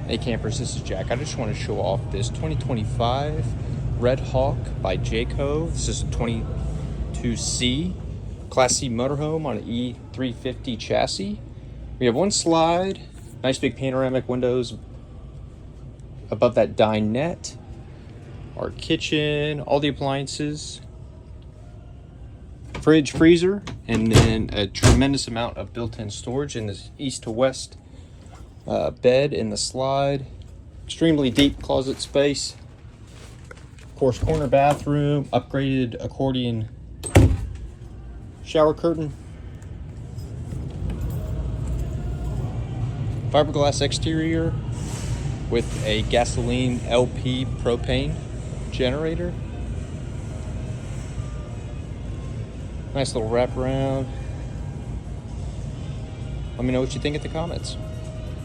Hey campers, this is Jack. I just want to show off this 2025 RedHawk by Jayco. This is a 22C Class C motorhome on an E350 chassis. We have one slide, nice big panoramic windows above that dinette, our kitchen, all the appliances, fridge, freezer, and then a tremendous amount of built-in storage in this east to west bed in the slide. Extremely deep closet space. Of course, corner bathroom, upgraded accordion shower curtain, fiberglass exterior with a gasoline LP propane generator. Nice little wraparound. Let me know what you think in the comments.